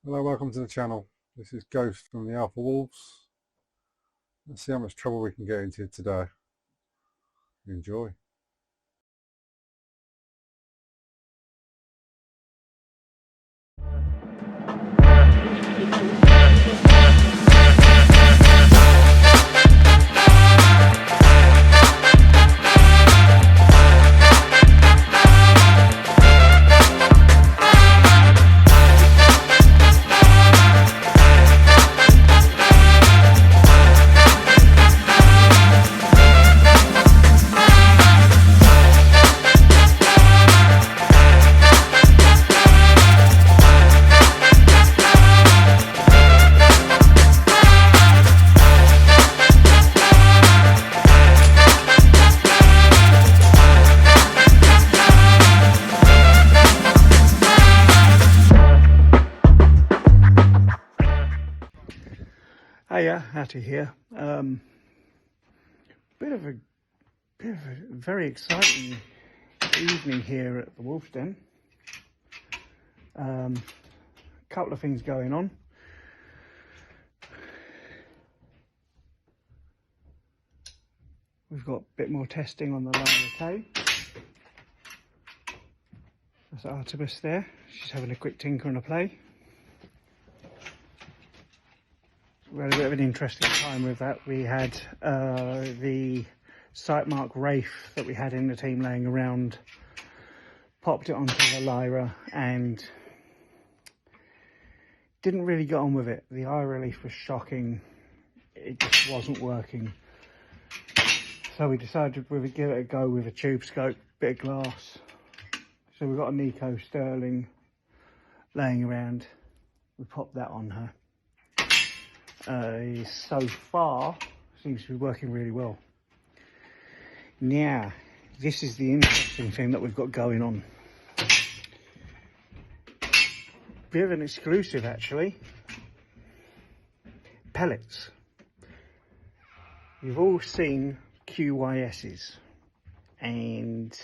Hello, welcome to the channel. This is Ghost from the Alpha Wolves. Let's see how much trouble we can get into today. Enjoy. Hiya, Hattie here. Bit of a very exciting evening here at the Wolves Den. Couple of things going on. We've got a bit more testing on the Lyra K. That's Artemis there. She's having a quick tinker and a play. We had a bit of an interesting time with that. We had the site mark Wraith that we had in the team laying around, popped it onto the Lyra and didn't really get on with it. The eye relief was shocking, it just wasn't working. So we decided we would give it a go with a tube scope, bit of glass. So we've got a Nico Sterling laying around, we popped that on her. So far seems to be working really well. Now this is the interesting thing that we've got going on. Bit of an exclusive actually. Pellets. You've all seen QYSs and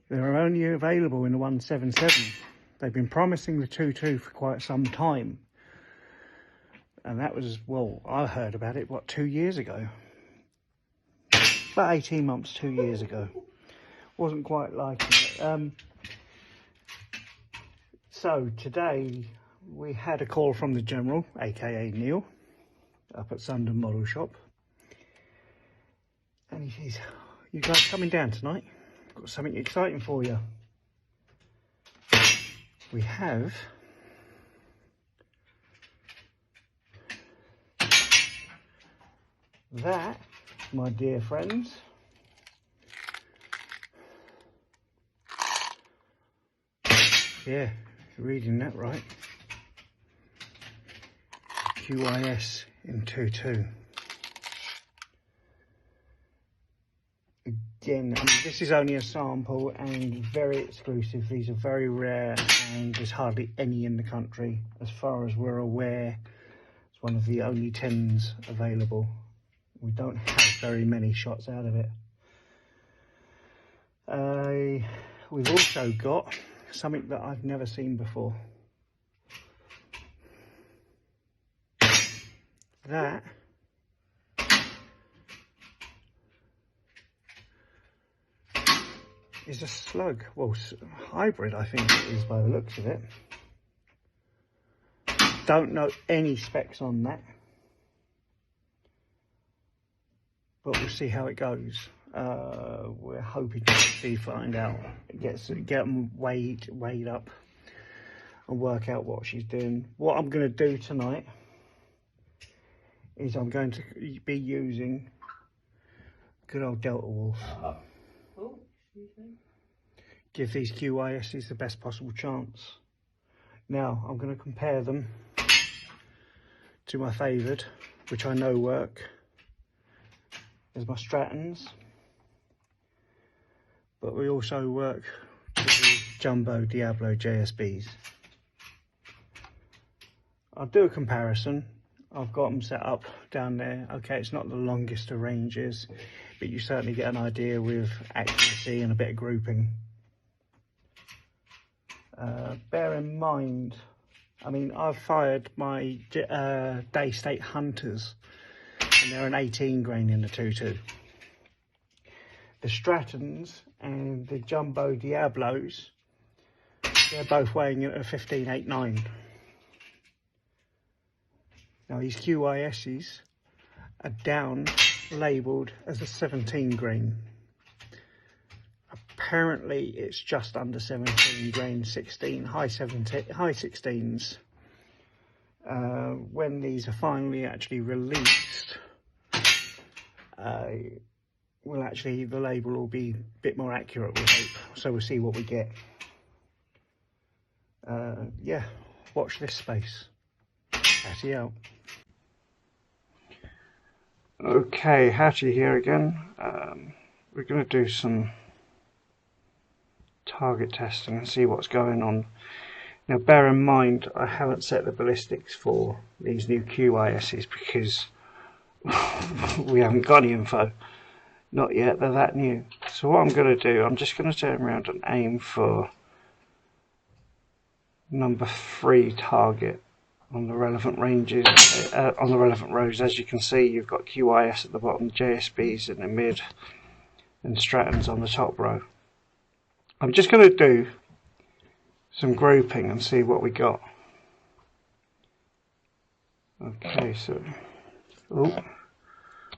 they're only available in the 177. They've been promising the 2.2 for quite some time. And that was, well, I heard about it, what, 2 years ago? About 18 months, 2 years ago. Wasn't quite liking it. So today we had a call from the General, aka Neil, up at Sundon Model Shop. And he says, you guys coming down tonight? Got something exciting for you. We have that, my dear friends, yeah, reading that right, QYS in 2.2. Again, I mean, this is only a sample and very exclusive. These are very rare and there's hardly any in the country. As far as we're aware, it's one of the only 10s available. We don't have very many shots out of it. We've also got something that I've never seen before. That is a slug. Well, hybrid I think it is by the looks of it. Don't know any specs on that. But we'll see how it goes. We're hoping to find out, get them weighed up and work out what she's doing. What I'm going to do tonight is I'm going to be using good old Delta Wolf. Oh, excuse me. Give these QYSs the best possible chance. Now I'm going to compare them to my favoured, which I know work. There's my Strattons, but we also work with the Jumbo Diablo JSBs. I'll do a comparison. I've got them set up down there. Okay, it's not the longest of ranges, but you certainly get an idea with accuracy and a bit of grouping. Bear in mind, I mean, I've fired my Day State Hunters, and they're an 18 grain in the 2.2. The Strattons and the Jumbo Diablos, they're both weighing in at a 15.89. Now these QYSs are down labelled as a 17 grain. Apparently it's just under 17 grain, 16, high 16s. When these are finally actually released, well, actually the label will be a bit more accurate, we hope. So we'll see what we get. Yeah, watch this space. Hattie out. Okay, Hattie here again. We're going to do some target testing and see what's going on. Now bear in mind, I haven't set the ballistics for these new QYSs because we haven't got any info. Not yet, they're that new. So what I'm going to do, I'm just going to turn around and aim for number 3 target on the relevant ranges, on the relevant rows. As you can see, you've got QYS at the bottom, JSBs in the mid, and Strattons on the top row. I'm just going to do some grouping and see what we got. Okay, so, oh,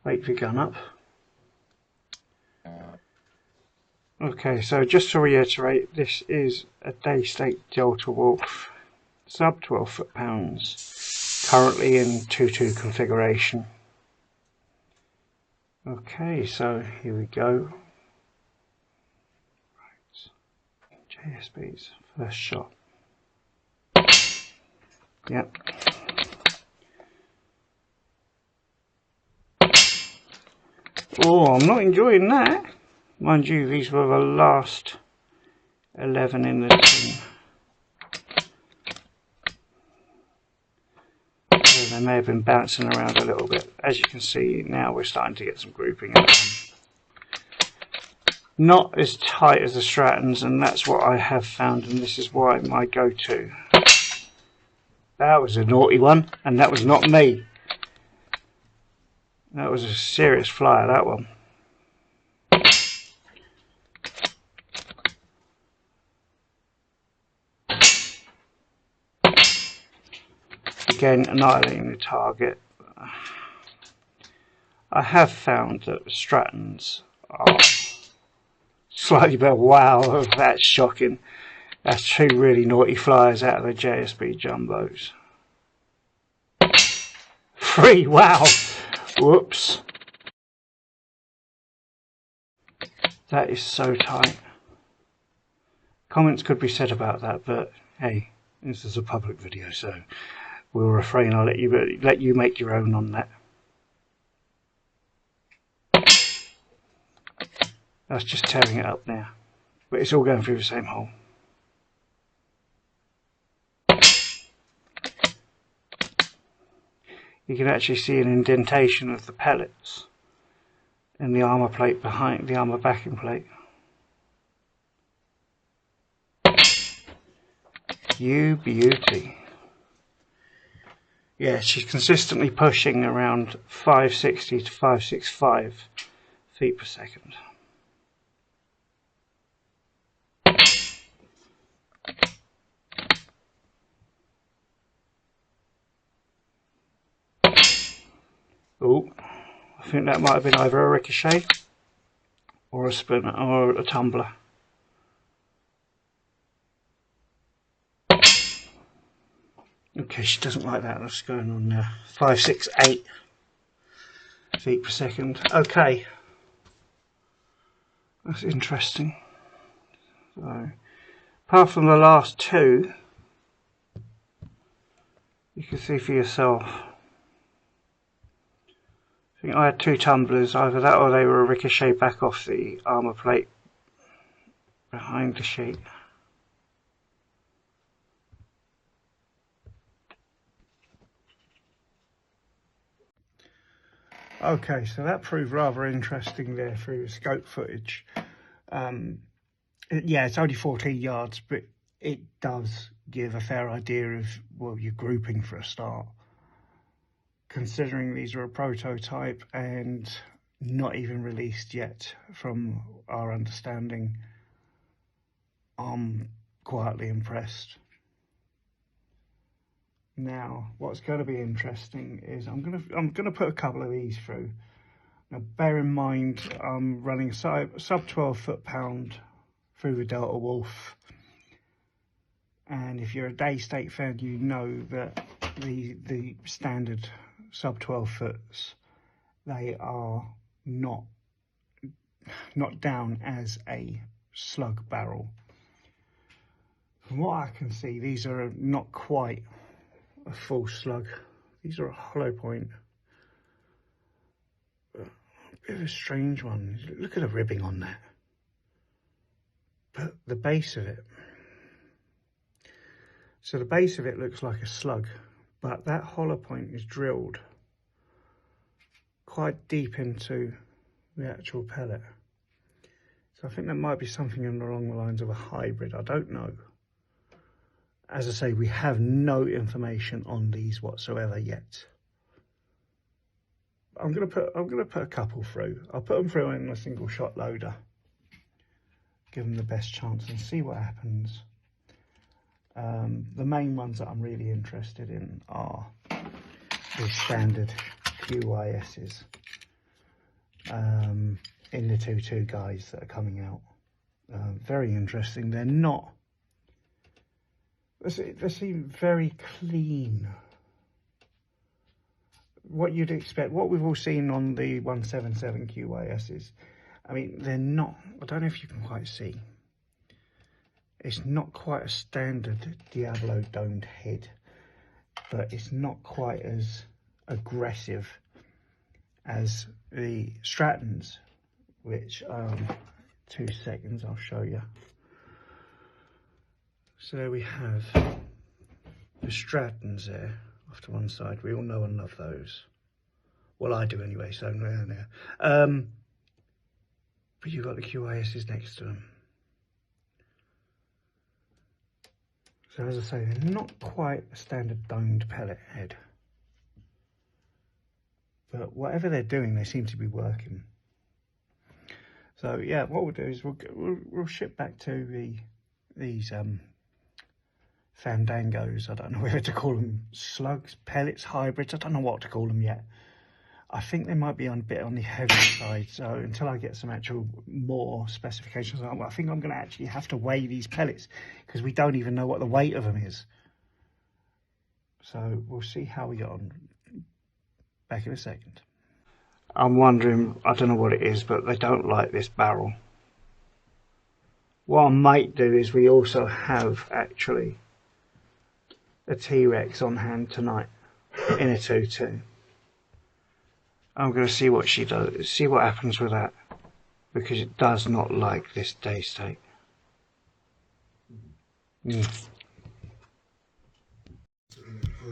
wait for your gun up. Okay, so just to reiterate, this is a Day State Delta Wolf, sub 12 foot-pounds, currently in 2.2 configuration. Okay, so here we go. Right. JSB's first shot. Yep. Oh, I'm not enjoying that. Mind you, these were the last 11 in the tin. So they may have been bouncing around a little bit. As you can see, now we're starting to get some grouping. Not as tight as the Strattons, and that's what I have found, and this is why my go-to. That was a naughty one, and that was not me. That was a serious flyer, that one. Again, annihilating the target. I have found that the Strattons are slightly better. Wow, that's shocking. That's 2 really naughty flyers out of the JSB Jumbos. 3, wow. Whoops. That is so tight. Comments could be said about that, but hey, this is a public video, so we'll refrain. I'll let you make your own on that. That's just tearing it up now, but it's all going through the same hole. You can actually see an indentation of the pellets in the armour plate behind the armour backing plate. You beauty. Yeah, she's consistently pushing around 560 to 565 feet per second. Oh, I think that might have been either a ricochet or a spinner or a tumbler. Okay, she doesn't like that. That's going on there. 568 feet per second. Okay, that's interesting. So, apart from the last 2, you can see for yourself. I think I had 2 tumblers, either that or they were a ricochet back off the armour plate behind the sheet. Okay, so that proved rather interesting there through the scope footage. Yeah, it's only 14 yards, but it does give a fair idea of, well, your grouping for a start. Considering these are a prototype and not even released yet, from our understanding, I'm quietly impressed. Now, what's going to be interesting is I'm gonna put a couple of these through. Now, bear in mind, I'm running sub 12 foot-pound through the Delta Wolf, and if you're a Daystate fan, you know that the standard sub 12 foots, they are not down as a slug barrel. From what I can see, these are not quite a full slug. These are a hollow point. A bit of a strange one. Look at the ribbing on that. But the base of it. So the base of it looks like a slug, but that hollow point is drilled quite deep into the actual pellet. So I think that might be something along the lines of a hybrid. I don't know. As I say, we have no information on these whatsoever yet. I'm gonna put a couple through. I'll put them through in a single shot loader. Give them the best chance and see what happens. The main ones that I'm really interested in are the standard QYSs in the 2.2 guys that are coming out. Very interesting. They're not. They seem very clean. What you'd expect, what we've all seen on the 177 QYSs. I mean, they're not. I don't know if you can quite see. It's not quite a standard Diablo domed head, but it's not quite as aggressive as the Strattons, which 2 seconds, I'll show you. So there we have the Strattons there off to one side. We all know and love those. Well, I do anyway, so there. But you've got the QYSs next to them. So as I say, they're not quite a standard domed pellet head. But whatever they're doing, they seem to be working. So yeah, what we'll do is we'll ship back to these Fandangos. I don't know whether to call them slugs, pellets, hybrids. I don't know what to call them yet. I think they might be a bit on the heavy side. So until I get some actual more specifications, I think I'm going to actually have to weigh these pellets because we don't even know what the weight of them is. So we'll see how we get on. Back in a second. I'm wondering, I don't know what it is, but they don't like this barrel. What I might do is we also have actually a T-Rex on hand tonight in a 2.2. I'm going to see what she does, see what happens with that, because it does not like this Daystate.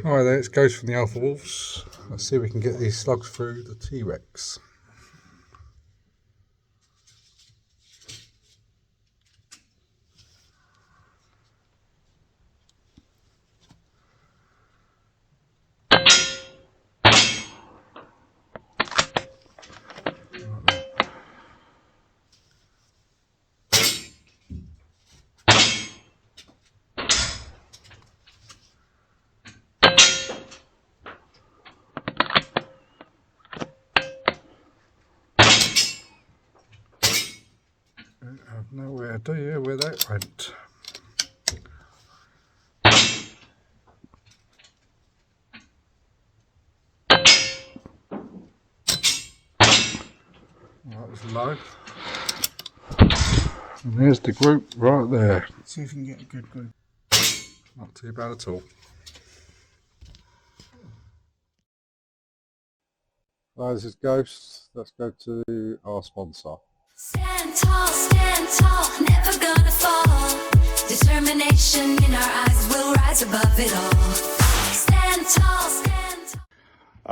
Alright, there it goes from the Alpha Wolves. Let's see if we can get these slugs through the T-Rex. I have no idea where that went. That was low. And there's the group right there. Let's see if we can get a good group. Not too bad at all. Right, this is Ghost. Let's go to our sponsor. Stand tall, never gonna fall. Determination in our eyes, we'll rise above it all. Stand tall, stand tall.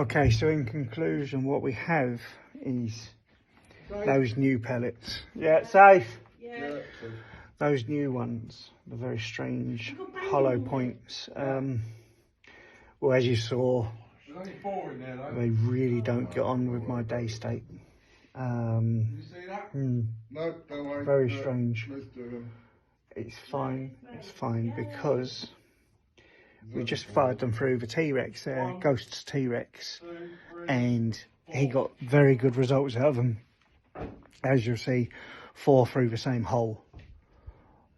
Okay, so in conclusion, what we have is those new pellets. Yeah, safe. Yeah. Those new ones. the very strange hollow points. Well, as you saw, they really don't get on with my day state. You see that? No, don't worry. Very strange. Let's do them. It's fine because we just fired them through the T-Rex there, Ghost's T-Rex, and he got very good results out of them. As you'll see, 4 through the same hole,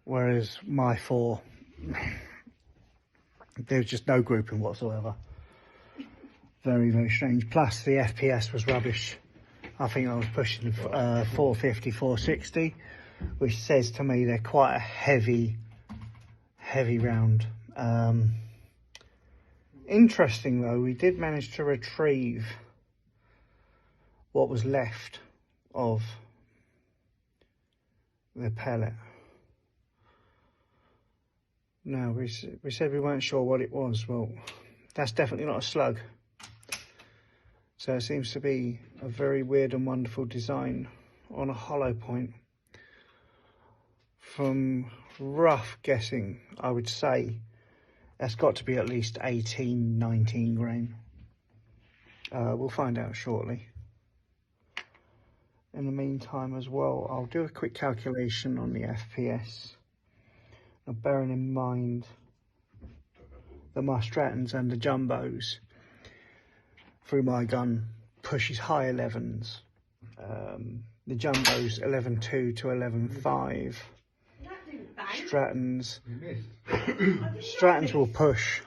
whereas my 4, there's just no grouping whatsoever. Very, very strange. Plus the FPS was rubbish. I think I was pushing 450, 460, which says to me they're quite a heavy round. Interesting though, we did manage to retrieve what was left of the pellet. Now, we said we weren't sure what it was. Well, that's definitely not a slug. So it seems to be a very weird and wonderful design on a hollow point. From rough guessing, I would say that's got to be at least 18, 19 grain. We'll find out shortly. In the meantime as well, I'll do a quick calculation on the FPS. Now, bearing in mind that my Strattons and the Jumbos through my gun pushes high 11s. The Jumbos 11.2 to 11.5. Strattons will push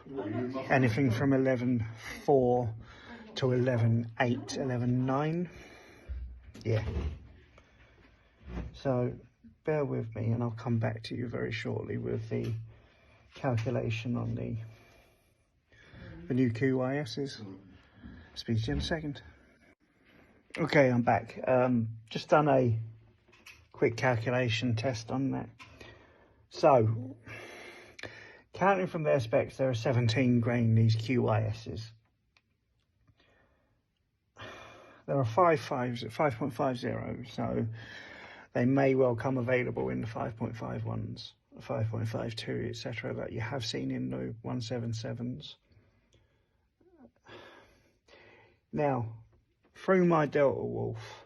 anything from 11.4 to 11.8, 11.9. Yeah. So bear with me and I'll come back to you very shortly with the calculation on the new QYSs. Speak to you in a second. Okay, I'm back. Just done a quick calculation test on that. So, counting from their specs, there are 17 grain, these QYSs. There are 5.50, so they may well come available in the 5.5 ones, 5.52, etc. that you have seen in the 177s. Now, through my Delta Wolf,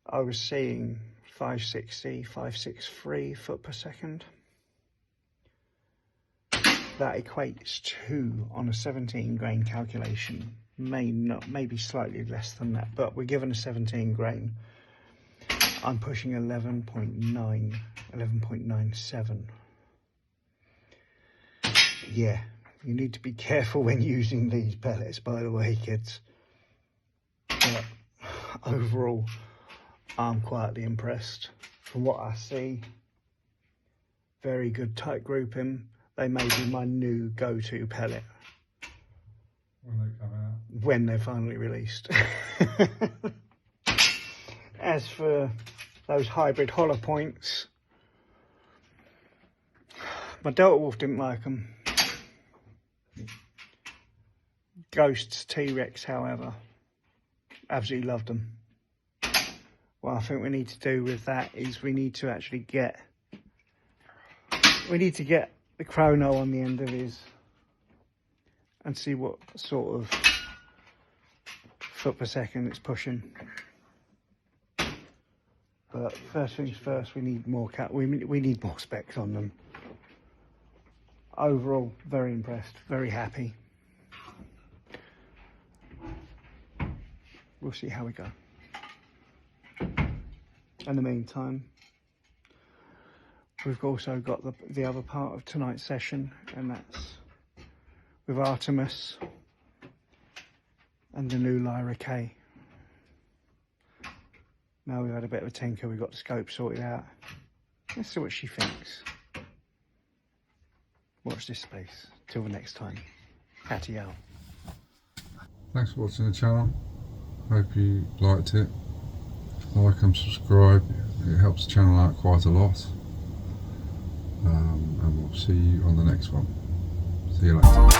I was seeing 560, 563 foot per second. That equates to, on a 17 grain calculation, maybe slightly less than that, but we're given a 17 grain. I'm pushing 11.9, 11.97. Yeah, you need to be careful when using these pellets, by the way, kids. But overall, I'm quietly impressed. From what I see, very good tight grouping. They may be my new go-to pellet. When they come out. When they're finally released. As for those hybrid hollow points, my Delta Wolf didn't like them. Ghost's T-Rex, however, absolutely loved them. What I think we need to do with that is we need to actually get the chrono on the end of his and see what sort of foot per second it's pushing. But first things first, we need more we need more specs on them. Overall, very impressed, very happy. We'll see how we go. In the meantime, we've also got the other part of tonight's session, and that's with Artemis and the new Lyra K. Now we've had a bit of a tinker, we've got the scope sorted out. Let's see what she thinks. Watch this space. Till the next time. Catty out. Thanks for watching the channel. Hope you liked it. Like and subscribe. It helps the channel out quite a lot. And we'll see you on the next one. See you later.